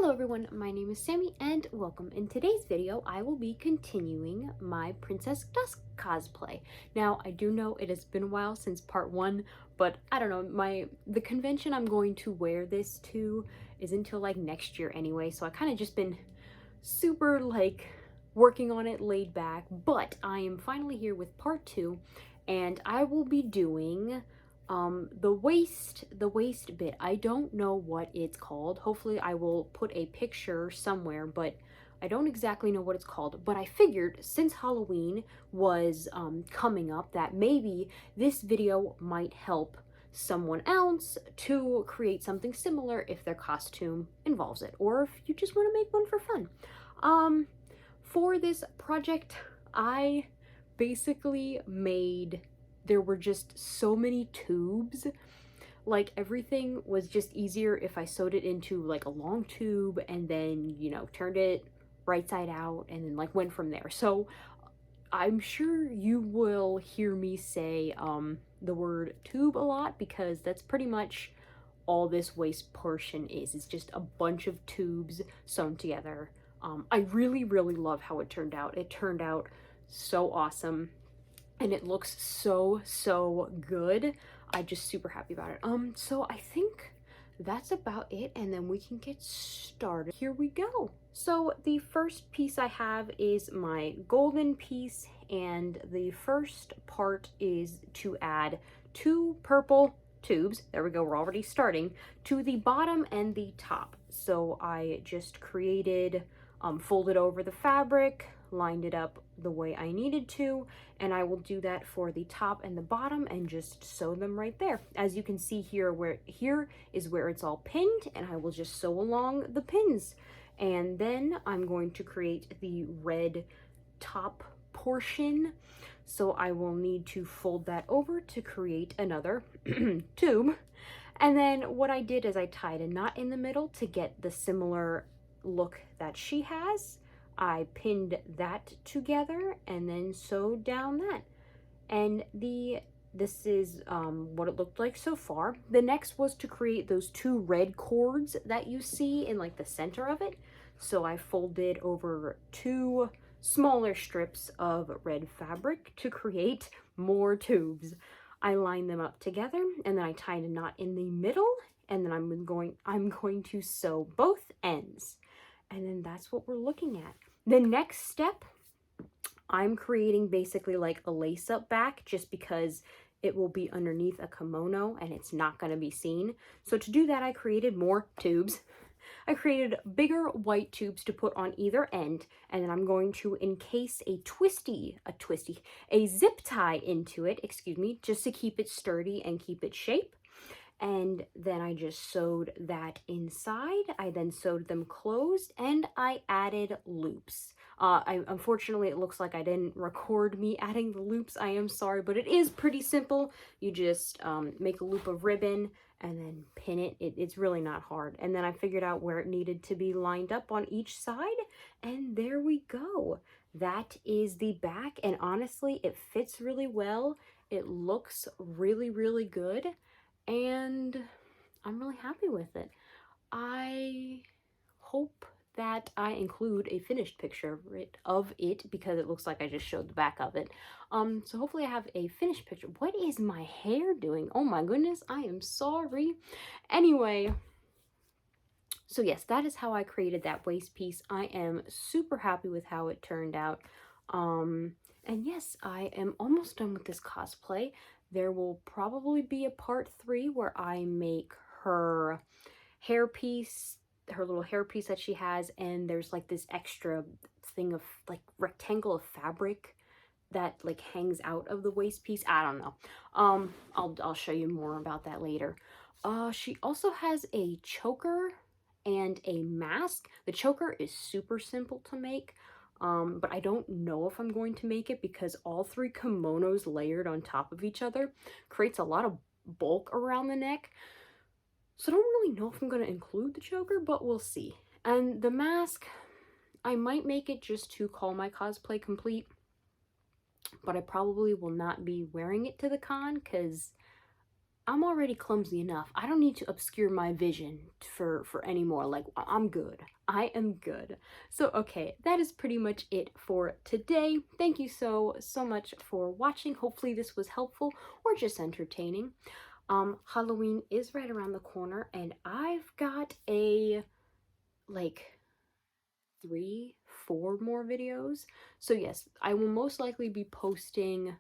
Hello everyone, my name is Sammy and welcome. In today's video, I will be continuing my Princess Dusk cosplay. Now, I do know it has been a while since part one, but I don't know, the convention I'm going to wear this to is until like next year anyway, so I kind of just been super like working on it laid back, but I am finally here with part two and I will be doing the waist bit. I don't know what it's called. Hopefully I will put a picture somewhere, but I don't exactly know what it's called. But I figured since Halloween was coming up that maybe this video might help someone else to create something similar if their costume involves it, or if you just want to make one for fun. For this project, I basically made, there were just so many tubes. Like, everything was just easier if I sewed it into like a long tube and then, you know, turned it right side out and then like went from there. So I'm sure you will hear me say the word tube a lot, because that's pretty much all this waist portion is. It's just a bunch of tubes sewn together. I really love how it turned out. It turned out so awesome and it looks so good. I'm just super happy about it. So I think that's about it, and then we can get started. Here we go. So the first piece I have is my golden piece, and the first part is to add 2 purple tubes. There we go, we're already starting, to the bottom and the top. So I just created, folded over the fabric, lined it up the way I needed to, and I will do that for the top and the bottom and just sew them right there. As you can see here, here is where it's all pinned, and I will just sew along the pins. And then I'm going to create the red top portion, so I will need to fold that over to create another tube. And then what I did is I tied a knot in the middle to get the similar look that she has. I pinned that together and then sewed down that. And this is what it looked like so far. The next was to create those 2 red cords that you see in like the center of it. So I folded over 2 smaller strips of red fabric to create more tubes. I lined them up together and then I tied a knot in the middle, and then I'm going to sew both ends. And then that's what we're looking at. The next step, I'm creating basically like a lace-up back, just because it will be underneath a kimono and it's not going to be seen. So to do that, I created more tubes. I created bigger white tubes to put on either end, and then I'm going to encase a zip tie into it, excuse me, just to keep it sturdy and keep its shape. And then I just sewed that inside. I then sewed them closed, and I added loops. Unfortunately, it looks like I didn't record me adding the loops. I am sorry, but it is pretty simple. You just make a loop of ribbon and then pin it. It's really not hard. And then I figured out where it needed to be lined up on each side, and there we go. That is the back, and honestly, it fits really well. It looks really good, and I'm really happy with it. I hope that I include a finished picture of it because it looks like I just showed the back of it. So hopefully I have a finished picture. What is my hair doing? Oh my goodness, I am sorry. Anyway, so yes, that is how I created that waist piece. I am super happy with how it turned out. And yes, I am almost done with this cosplay. There will probably be a part 3 where I make her hairpiece, her little hairpiece that she has, and there's like this extra thing of like rectangle of fabric that like hangs out of the waist piece. I don't know. I'll show you more about that later. She also has a choker and a mask. The choker is super simple to make. But I don't know if I'm going to make it because all 3 kimonos layered on top of each other creates a lot of bulk around the neck. So I don't really know if I'm going to include the choker, but we'll see. And the mask, I might make it just to call my cosplay complete, but I probably will not be wearing it to the con because I'm already clumsy enough. I don't need to obscure my vision for any more. Like, I'm good. I am good. So, okay, that is pretty much it for today. Thank you so much for watching. Hopefully this was helpful or just entertaining. Halloween is right around the corner, and I've got like 3, 4 more videos. So yes, I will most likely be posting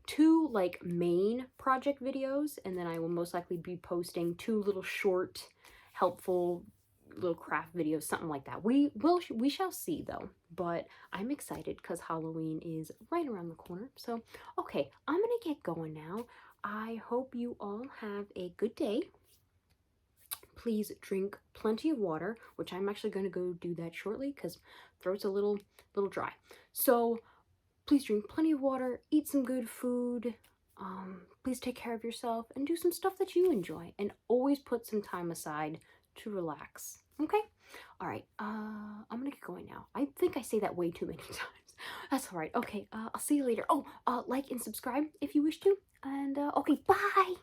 2 like main project videos, and then I will most likely be posting 2 little short, helpful little craft videos, something like that. We shall see though. But I'm excited because Halloween is right around the corner. So okay, I'm gonna get going now. I hope you all have a good day. Please drink plenty of water, which I'm actually going to go do that shortly because throat's a little dry. So please drink plenty of water, eat some good food, please take care of yourself, and do some stuff that you enjoy, and always put some time aside to relax. Okay? All right. I'm gonna get going now. I think I say that way too many times. That's all right. Okay. I'll see you later. Oh, like and subscribe if you wish to. And okay, bye.